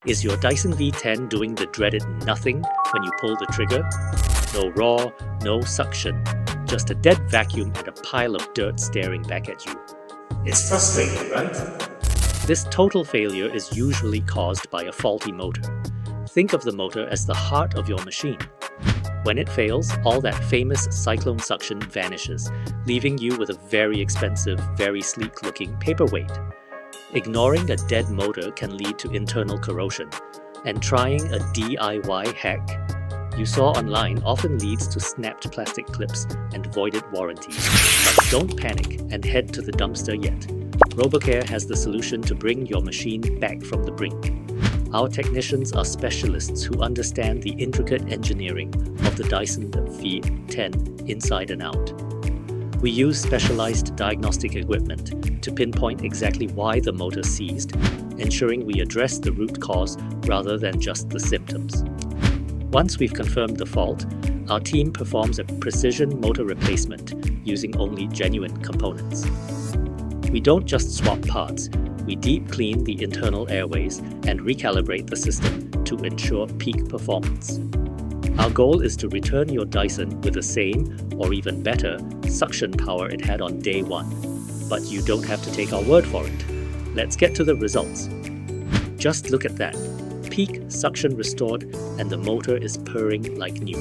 Is your Dyson V10 doing the dreaded nothing when you pull the trigger? No roar, no suction, just a dead vacuum and a pile of dirt staring back at you. It's frustrating, right? This total failure is usually caused by a faulty motor. Think of the motor as the heart of your machine. When it fails, all that famous cyclone suction vanishes, leaving you with a very expensive, very sleek-looking paperweight. Ignoring a dead motor can lead to internal corrosion, and trying a DIY hack you saw online often leads to snapped plastic clips and voided warranties. But don't panic and head to the dumpster yet. RoboCare has the solution to bring your machine back from the brink. Our technicians are specialists who understand the intricate engineering of the Dyson V10 inside and out. We use specialized diagnostic equipment to pinpoint exactly why the motor seized, ensuring we address the root cause rather than just the symptoms. Once we've confirmed the fault, our team performs a precision motor replacement using only genuine components. We don't just swap parts, we deep clean the internal airways and recalibrate the system to ensure peak performance. Our goal is to return your Dyson with the same, or even better, suction power it had on day one. But you don't have to take our word for it. Let's get to the results. Just look at that. Peak suction restored and the motor is purring like new.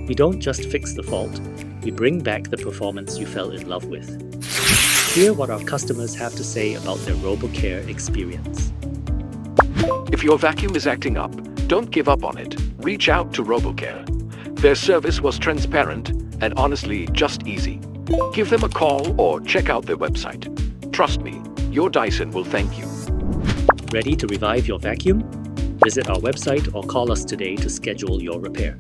We don't just fix the fault, we bring back the performance you fell in love with. Hear what our customers have to say about their RoboCare experience. If your vacuum is acting up, don't give up on it. Reach out to RoboCare. Their service was transparent and honestly just easy. Give them a call or check out their website. Trust me, your Dyson will thank you. Ready to revive your vacuum? Visit our website or call us today to schedule your repair.